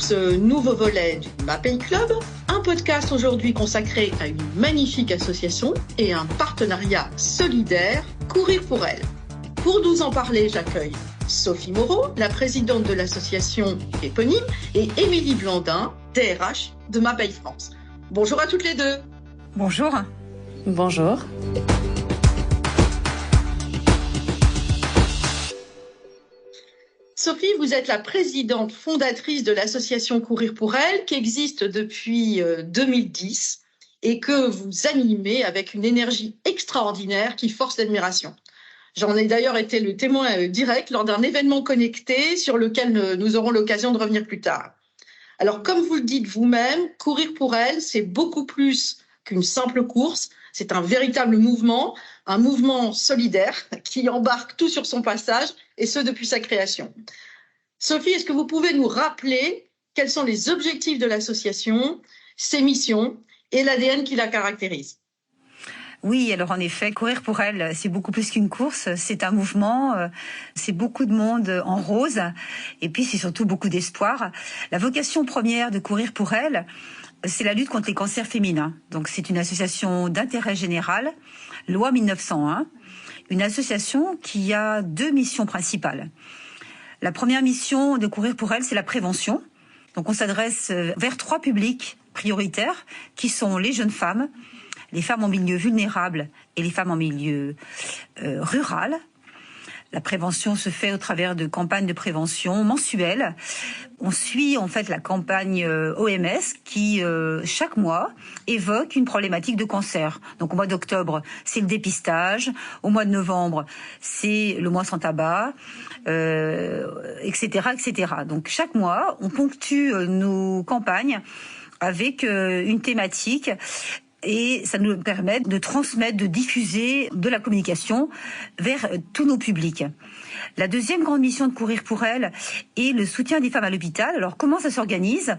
ce nouveau volet du MAPEI Club, un podcast aujourd'hui consacré à une magnifique association et un partenariat solidaire, Courir pour elle. Pour nous en parler, j'accueille Sophie Moreau, la présidente de l'association éponyme, et Émilie Blandin, DRH de MAPEI France. Bonjour à toutes les deux. Bonjour. Bonjour. Sophie, vous êtes la présidente fondatrice de l'association Courir pour elle, qui existe depuis 2010 et que vous animez avec une énergie extraordinaire qui force l'admiration. J'en ai d'ailleurs été le témoin direct lors d'un événement connecté sur lequel nous aurons l'occasion de revenir plus tard. Alors, comme vous le dites vous-même, Courir pour elle, c'est beaucoup plus qu'une simple course. C'est un véritable mouvement, un mouvement solidaire qui embarque tout sur son passage, et ce depuis sa création. Sophie, est-ce que vous pouvez nous rappeler quels sont les objectifs de l'association, ses missions et l'ADN qui la caractérise ? Oui, alors en effet, Courir pour elle, c'est beaucoup plus qu'une course, c'est un mouvement, c'est beaucoup de monde en rose, et puis c'est surtout beaucoup d'espoir. La vocation première de Courir pour elle, c'est la lutte contre les cancers féminins. Donc c'est une association d'intérêt général, loi 1901, une association qui a deux missions principales. La première mission de Courir pour elle, c'est la prévention. Donc on s'adresse vers trois publics prioritaires, qui sont les jeunes femmes, les femmes en milieu vulnérable et les femmes en milieu rural. La prévention se fait au travers de campagnes de prévention mensuelles. On suit en fait la campagne OMS qui, chaque mois, évoque une problématique de cancer. Donc au mois d'octobre, c'est le dépistage. Au mois de novembre, c'est le mois sans tabac, etc., etc. Donc chaque mois, on ponctue nos campagnes avec une thématique. Et ça nous permet de transmettre, de diffuser de la communication vers tous nos publics. La deuxième grande mission de Courir pour elle est le soutien des femmes à l'hôpital. Alors comment ça s'organise ?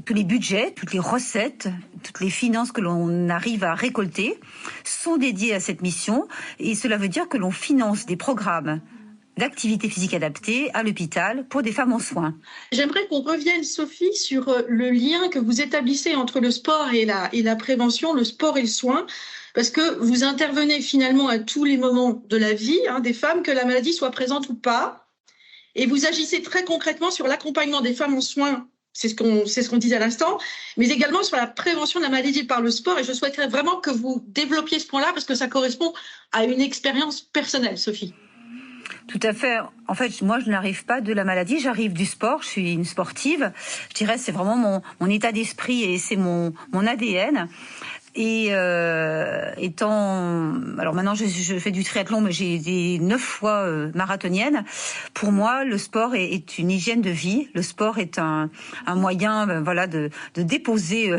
Tous les budgets, toutes les recettes, toutes les finances que l'on arrive à récolter sont dédiées à cette mission. Et cela veut dire que l'on finance des programmes d'activité physique adaptée à l'hôpital pour des femmes en soins. J'aimerais qu'on revienne, Sophie, sur le lien que vous établissez entre le sport et la prévention, le sport et le soin, parce que vous intervenez finalement à tous les moments de la vie des femmes, que la maladie soit présente ou pas, et vous agissez très concrètement sur l'accompagnement des femmes en soins, c'est ce qu'on disait à l'instant, mais également sur la prévention de la maladie par le sport, et je souhaiterais vraiment que vous développiez ce point-là, parce que ça correspond à une expérience personnelle, Sophie. Tout à fait. En fait, moi, je n'arrive pas de la maladie, j'arrive du sport. Je suis une sportive. Je dirais, c'est vraiment mon état d'esprit et c'est mon ADN. Et alors maintenant je fais du triathlon, mais j'ai été 9 fois marathonienne. Pour moi, le sport est une hygiène de vie. Le sport est un moyen, de déposer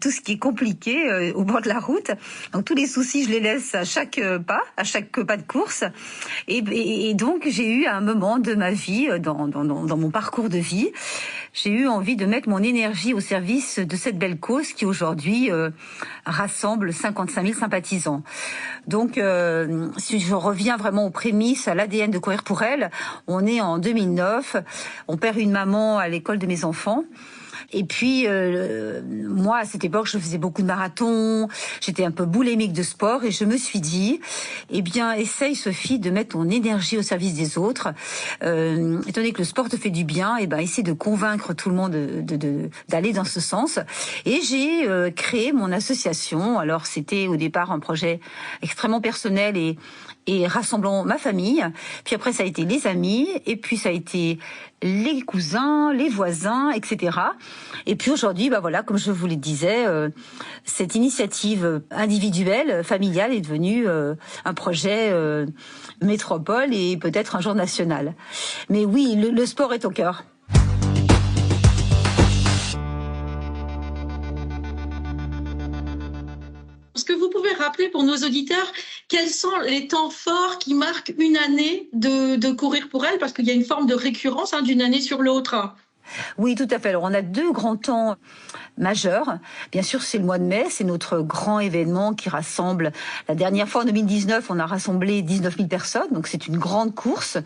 tout ce qui est compliqué au bord de la route. Donc tous les soucis, je les laisse à chaque pas de course. Et donc j'ai eu à un moment de ma vie, dans mon parcours de vie, j'ai eu envie de mettre mon énergie au service de cette belle cause qui aujourd'hui rassemble 55 000 sympathisants. Donc, si je reviens vraiment aux prémices, à l'ADN de Courir pour elle, on est en 2009, on perd une maman à l'école de mes enfants. Et puis, moi, à cette époque, je faisais beaucoup de marathons, j'étais un peu boulémique de sport et je me suis dit, essaye Sophie de mettre ton énergie au service des autres. Étant donné que le sport te fait du bien, essaie de convaincre tout le monde d'aller dans ce sens. Et j'ai créé mon association. Alors, c'était au départ un projet extrêmement personnel et rassemblant ma famille. Puis après, ça a été les amis, et puis ça a été les cousins, les voisins, etc. Et puis aujourd'hui, comme je vous le disais, cette initiative individuelle, familiale, est devenue un projet métropole et peut-être un jour national. Mais oui, le sport est au cœur. Est-ce que vous pouvez rappeler pour nos auditeurs quels sont les temps forts qui marquent une année de Courir pour elle, parce qu'il y a une forme de récurrence d'une année sur l'autre? Oui, tout à fait. Alors, on a 2 grands temps majeurs. Bien sûr, c'est le mois de mai, c'est notre grand événement qui rassemble. La dernière fois, en 2019, on a rassemblé 19 000 personnes. Donc, c'est une grande course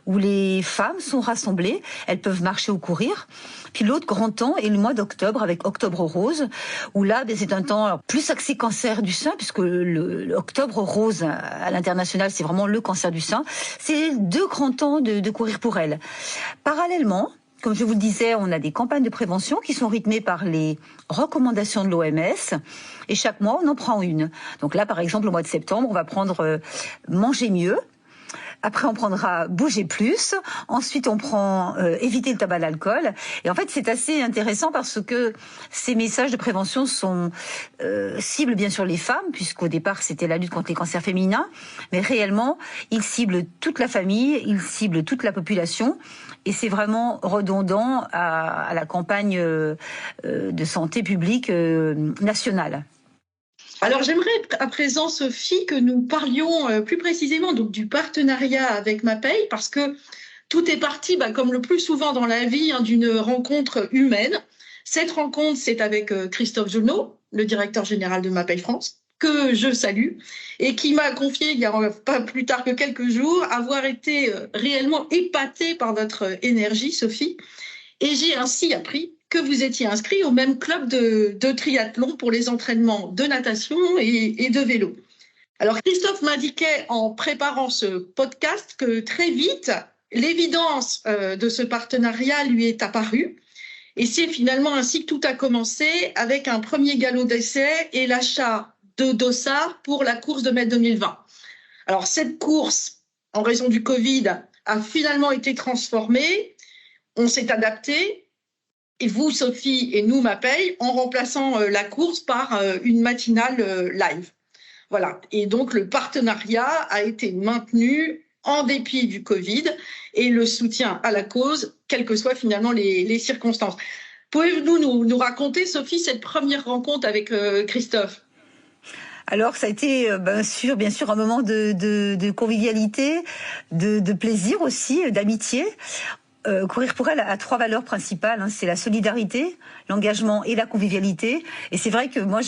où les femmes sont rassemblées. Elles peuvent marcher ou courir. Puis l'autre grand temps est le mois d'octobre avec Octobre Rose, où là, c'est un temps plus axé cancer du sein, puisque le Octobre Rose à l'international, c'est vraiment le cancer du sein. C'est 2 grands temps de courir pour elles. Parallèlement, comme je vous le disais, on a des campagnes de prévention qui sont rythmées par les recommandations de l'OMS et chaque mois, on en prend une. Donc là, par exemple, au mois de septembre, on va prendre manger mieux. Après, on prendra bouger plus. Ensuite, on prend éviter le tabac, l'alcool. Et en fait, c'est assez intéressant parce que ces messages de prévention sont ciblent bien sûr les femmes, puisqu'au départ, c'était la lutte contre les cancers féminins. Mais réellement, ils ciblent toute la famille, ils ciblent toute la population. Et c'est vraiment redondant à la campagne de santé publique nationale. Alors j'aimerais à présent, Sophie, que nous parlions plus précisément donc, du partenariat avec MaPay, parce que tout est parti, comme le plus souvent dans la vie, d'une rencontre humaine. Cette rencontre, c'est avec Christophe Jonot, le directeur général de MaPay France, que je salue, et qui m'a confié, il n'y a pas plus tard que quelques jours, avoir été réellement épaté par votre énergie, Sophie. Et j'ai ainsi appris que vous étiez inscrit au même club de triathlon pour les entraînements de natation et de vélo. Alors, Christophe m'indiquait en préparant ce podcast que très vite, l'évidence de ce partenariat lui est apparue. Et c'est finalement ainsi que tout a commencé avec un premier galop d'essai et l'achat de dossards pour la course de mai 2020. Alors, cette course, en raison du Covid, a finalement été transformée. On s'est adapté. Et vous, Sophie, et nous, MaPay, en remplaçant la course par une matinale live. Voilà. Et donc, le partenariat a été maintenu en dépit du Covid et le soutien à la cause, quelles que soient finalement les circonstances. Pouvez-vous nous raconter, Sophie, cette première rencontre avec Christophe ? Alors, ça a été bien sûr un moment de convivialité, de plaisir aussi, d'amitié. Courir pour elle a 3 valeurs principales, c'est la solidarité, l'engagement et la convivialité. Et c'est vrai que moi,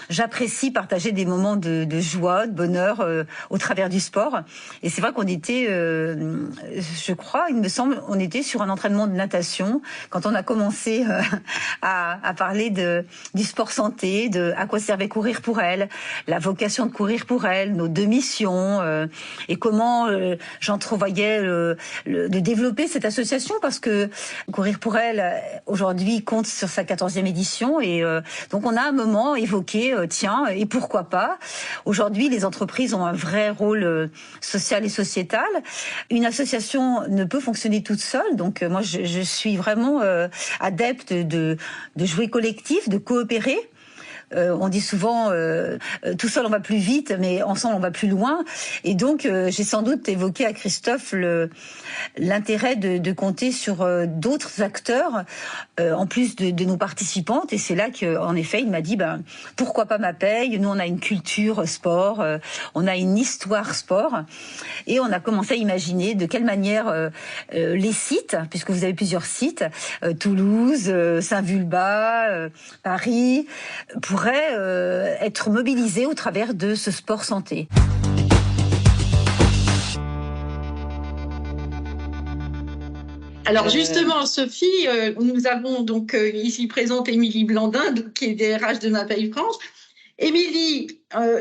j'apprécie partager des moments de joie, de bonheur au travers du sport. Et c'est vrai qu'on était, je crois, il me semble, on était sur un entraînement de natation quand on a commencé à parler du sport santé, de à quoi servait courir pour elle, la vocation de courir pour elle, nos 2 missions, et comment j'entrevoyais de développer cette association. Parce que Courir pour elle, aujourd'hui, compte sur sa 14e édition. Et donc, on a un moment évoqué, et pourquoi pas. Aujourd'hui, les entreprises ont un vrai rôle social et sociétal. Une association ne peut fonctionner toute seule. Donc, moi, je suis vraiment adepte de jouer collectif, de coopérer. On dit souvent tout seul on va plus vite, mais ensemble on va plus loin. Et donc j'ai sans doute évoqué à Christophe l'intérêt de compter sur d'autres acteurs en plus de nos participantes. Et c'est là qu'en effet il m'a dit pourquoi pas MaPay. Nous on a une culture sport, on a une histoire sport, et on a commencé à imaginer de quelle manière les sites, puisque vous avez plusieurs sites, Toulouse, Saint-Vulbas, Paris, pourrait être mobilisé au travers de ce sport santé. Alors justement, Sophie, nous avons donc ici présente Émilie Blandin, qui est DRH de MaPay France. Émilie,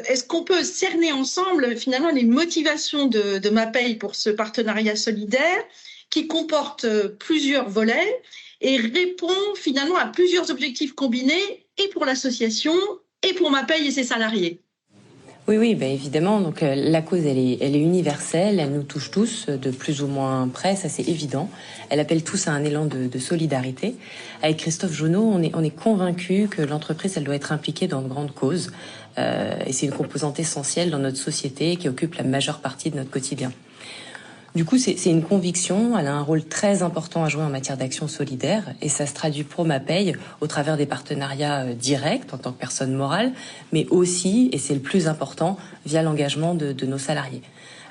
est-ce qu'on peut cerner ensemble finalement les motivations de MaPay pour ce partenariat solidaire qui comporte plusieurs volets et répond finalement à plusieurs objectifs combinés et pour l'association et pour MaPay et ses salariés? Oui, évidemment. Donc la cause, elle est universelle, elle nous touche tous de plus ou moins près, ça c'est évident. Elle appelle tous à un élan de solidarité. Avec Christophe Jonot, on est convaincus que l'entreprise, elle doit être impliquée dans de grandes causes. Et c'est une composante essentielle dans notre société qui occupe la majeure partie de notre quotidien. Du coup, c'est une conviction, elle a un rôle très important à jouer en matière d'action solidaire et ça se traduit pour MaPay au travers des partenariats directs en tant que personne morale, mais aussi, et c'est le plus important, via l'engagement de nos salariés.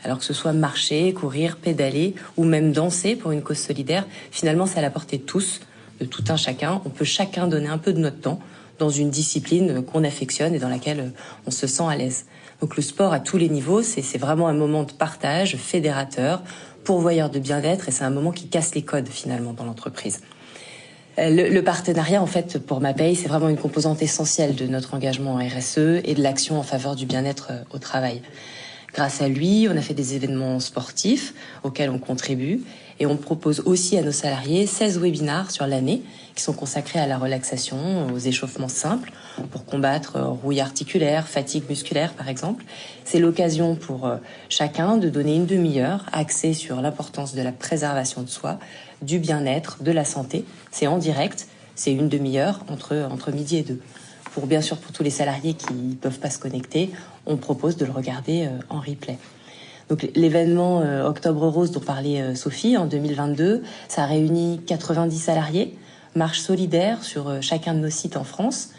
Alors que ce soit marcher, courir, pédaler ou même danser pour une cause solidaire, finalement c'est à la portée de tous, de tout un chacun. On peut chacun donner un peu de notre temps dans une discipline qu'on affectionne et dans laquelle on se sent à l'aise. Donc le sport à tous les niveaux, c'est vraiment un moment de partage fédérateur, pourvoyeur de bien-être, et c'est un moment qui casse les codes finalement dans l'entreprise. Le partenariat, en fait, pour MaPay, c'est vraiment une composante essentielle de notre engagement en RSE et de l'action en faveur du bien-être au travail. Grâce à lui, on a fait des événements sportifs auxquels on contribue et on propose aussi à nos salariés 16 webinars sur l'année qui sont consacrés à la relaxation, aux échauffements simples pour combattre rouille articulaire, fatigue musculaire par exemple. C'est l'occasion pour chacun de donner une demi-heure axée sur l'importance de la préservation de soi, du bien-être, de la santé. C'est en direct, c'est une demi-heure entre midi et 2. Bien sûr, pour tous les salariés qui ne peuvent pas se connecter, on propose de le regarder en replay. Donc l'événement Octobre Rose dont parlait Sophie en 2022, ça a réuni 90 salariés, marche solidaire sur chacun de nos sites en France,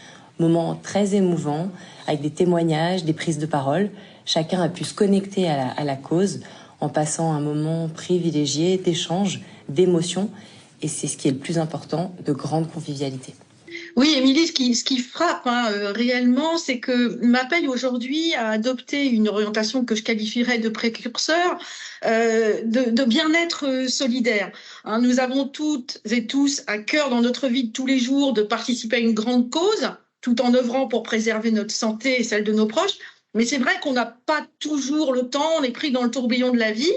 moment très émouvant avec des témoignages, des prises de parole. Chacun a pu se connecter à la cause en passant un moment privilégié d'échange, d'émotion, et c'est ce qui est le plus important, de grande convivialité. Oui, Émilie, ce qui frappe réellement, c'est que MaPay aujourd'hui a adopté une orientation que je qualifierais de précurseur, de bien-être solidaire. Nous avons toutes et tous à cœur dans notre vie de tous les jours de participer à une grande cause, tout en œuvrant pour préserver notre santé et celle de nos proches. Mais c'est vrai qu'on n'a pas toujours le temps, on est pris dans le tourbillon de la vie,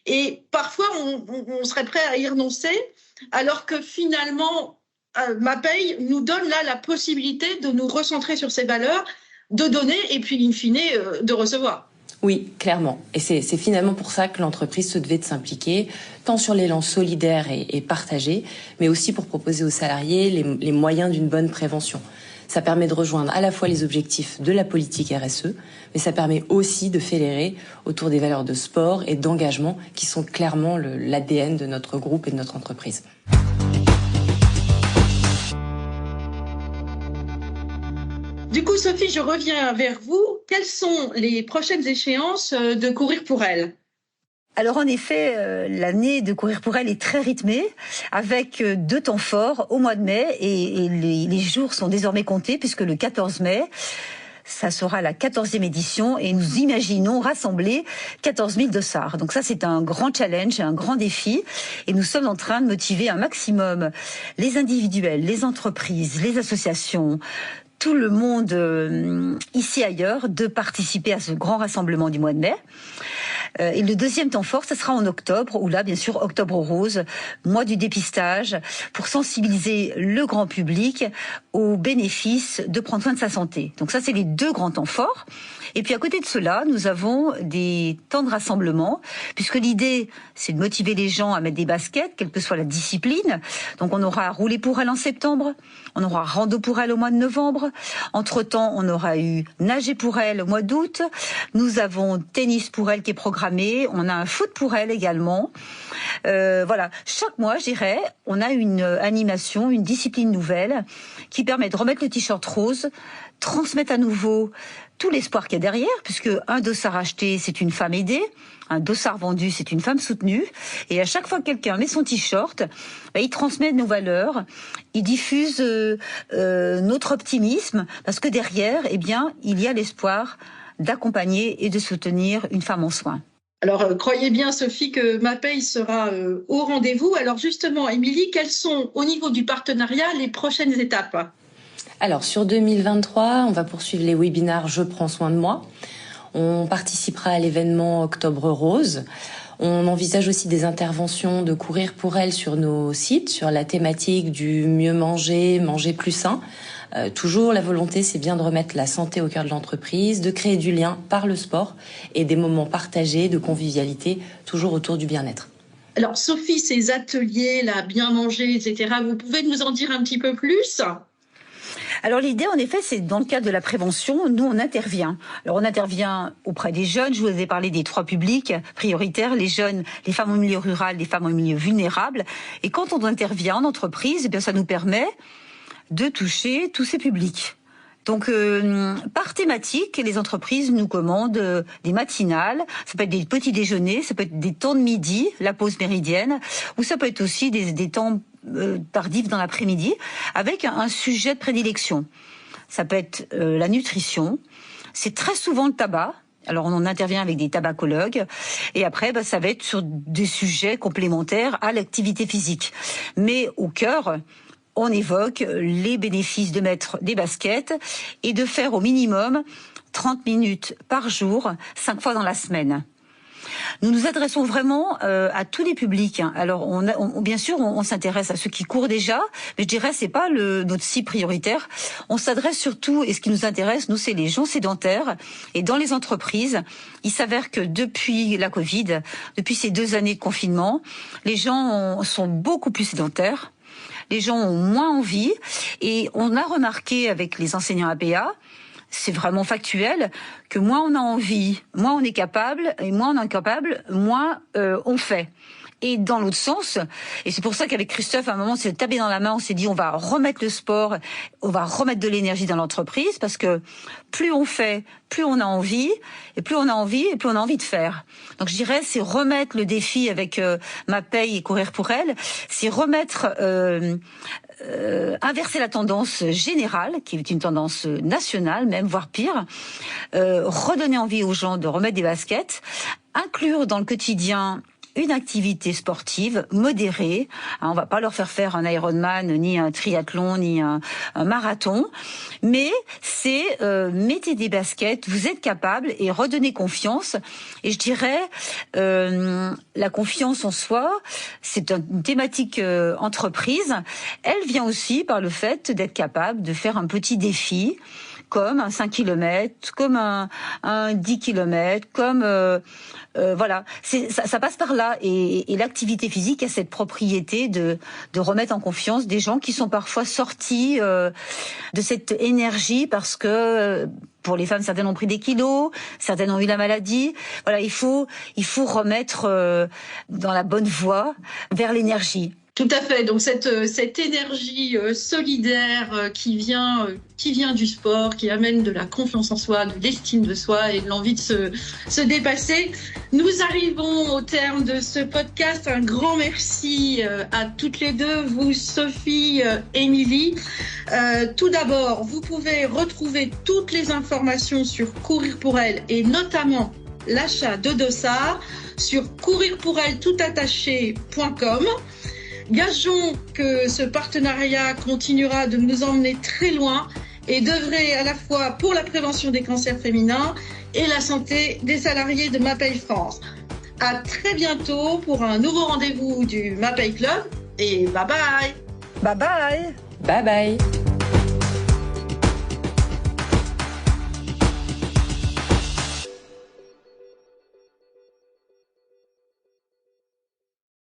et parfois on serait prêt à y renoncer, alors que finalement MaPay nous donne là la possibilité de nous recentrer sur ces valeurs, de donner et puis in fine de recevoir. Oui, clairement. Et c'est finalement pour ça que l'entreprise se devait de s'impliquer, tant sur l'élan solidaire et partagé, mais aussi pour proposer aux salariés les moyens d'une bonne prévention. Ça permet de rejoindre à la fois les objectifs de la politique RSE, mais ça permet aussi de fédérer autour des valeurs de sport et d'engagement qui sont clairement l'ADN de notre groupe et de notre entreprise. Du coup, Sophie, je reviens vers vous. Quelles sont les prochaines échéances de Courir pour elle ? Alors en effet, l'année de Courir pour elle est très rythmée, avec 2 temps forts au mois de mai, et les jours sont désormais comptés, puisque le 14 mai, ça sera la 14e édition, et nous imaginons rassembler 14 000 dossards. Donc ça, c'est un grand challenge, un grand défi, et nous sommes en train de motiver un maximum les individuels, les entreprises, les associations, tout le monde ici et ailleurs, de participer à ce grand rassemblement du mois de mai. Et le deuxième temps fort, ça sera en octobre, où là, bien sûr, Octobre Rose, mois du dépistage, pour sensibiliser le grand public aux bénéfices de prendre soin de sa santé. Donc ça, c'est les 2 grands temps forts. Et puis à côté de cela, nous avons des temps de rassemblement, puisque l'idée, c'est de motiver les gens à mettre des baskets, quelle que soit la discipline. Donc on aura Rouler pour elle en septembre, on aura Rando pour elle au mois de novembre. Entre-temps, on aura eu Nager pour elle au mois d'août. Nous avons Tennis pour elle qui est programmé. On a un Foot pour elle également. Voilà, chaque mois, je dirais, on a une animation, une discipline nouvelle qui permet de remettre le t-shirt rose, transmettre à nouveau tout l'espoir qu'il y a derrière, puisque un dossard acheté, c'est une femme aidée, un dossard vendu, c'est une femme soutenue, et à chaque fois que quelqu'un met son t-shirt, il transmet nos valeurs, il diffuse notre optimisme, parce que derrière, eh bien, il y a l'espoir d'accompagner et de soutenir une femme en soins. Alors, croyez bien, Sophie, que MaPay sera au rendez-vous. Alors justement, Émilie, quelles sont, au niveau du partenariat, les prochaines étapes ? Alors, sur 2023, on va poursuivre les webinars « Je prends soin de moi ». On participera à l'événement Octobre Rose. On envisage aussi des interventions de Courir pour elle sur nos sites, sur la thématique du mieux manger, manger plus sain. Toujours, la volonté, c'est bien de remettre la santé au cœur de l'entreprise, de créer du lien par le sport et des moments partagés de convivialité, toujours autour du bien-être. Alors, Sophie, ces ateliers, là, bien manger, etc., vous pouvez nous en dire un petit peu plus ? Alors l'idée, en effet, c'est dans le cadre de la prévention, nous on intervient. Alors on intervient auprès des jeunes, je vous ai parlé des 3 publics prioritaires, les jeunes, les femmes au milieu rural, les femmes au milieu vulnérable. Et quand on intervient en entreprise, eh bien ça nous permet de toucher tous ces publics. Donc, par thématique, les entreprises nous commandent des matinales, ça peut être des petits déjeuners, ça peut être des temps de midi, la pause méridienne, ou ça peut être aussi des temps tardive dans l'après-midi, avec un sujet de prédilection. Ça peut être la nutrition. C'est très souvent le tabac. Alors, on en intervient avec des tabacologues. Et après, ça va être sur des sujets complémentaires à l'activité physique. Mais au cœur, on évoque les bénéfices de mettre des baskets et de faire au minimum 30 minutes par jour, 5 fois dans la semaine. Nous nous adressons vraiment à tous les publics. Alors, bien sûr, on s'intéresse à ceux qui courent déjà, mais je dirais c'est pas notre cible prioritaire. On s'adresse surtout, et ce qui nous intéresse, nous, c'est les gens sédentaires. Et dans les entreprises, il s'avère que depuis la Covid, depuis ces 2 années de confinement, les gens sont beaucoup plus sédentaires. Les gens ont moins envie. Et on a remarqué avec les enseignants APA, c'est vraiment factuel, que moins on a envie, moins on est capable, et moins on est incapable, moins on fait. Et dans l'autre sens, et c'est pour ça qu'avec Christophe, à un moment, on s'est tapé dans la main, on s'est dit on va remettre le sport, on va remettre de l'énergie dans l'entreprise, parce que plus on fait, plus on a envie, et plus on a envie, et plus on a envie de faire. Donc je dirais, c'est remettre le défi avec Ma Paye et Courir pour elle, c'est remettre... inverser la tendance générale, qui est une tendance nationale même, voire pire, redonner envie aux gens de remettre des baskets, inclure dans le quotidien une activité sportive modérée. On va pas leur faire un Ironman, ni un triathlon, ni un marathon, mais c'est mettez des baskets, vous êtes capable, et redonnez confiance. Et je dirais la confiance en soi, c'est une thématique entreprise. Elle vient aussi par le fait d'être capable de faire un petit défi, comme un 5 km, comme un 10 km, comme voilà, ça passe par là, et l'activité physique a cette propriété de remettre en confiance des gens qui sont parfois sortis de cette énergie parce que pour les femmes, certaines ont pris des kilos, certaines ont eu la maladie. Voilà, il faut remettre dans la bonne voie vers l'énergie. Tout à fait. Donc cette énergie solidaire qui vient du sport, qui amène de la confiance en soi, de l'estime de soi et de l'envie de se dépasser. Nous arrivons au terme de ce podcast. Un grand merci à toutes les deux, vous Sophie, Émilie. Tout d'abord, vous pouvez retrouver toutes les informations sur Courir pour elle, et notamment l'achat de dossards sur courirpourelle.com. Gageons que ce partenariat continuera de nous emmener très loin et d'œuvrer à la fois pour la prévention des cancers féminins et la santé des salariés de Ma Paye France. À très bientôt pour un nouveau rendez-vous du Ma Paye Club, et bye bye. Bye bye. Bye bye.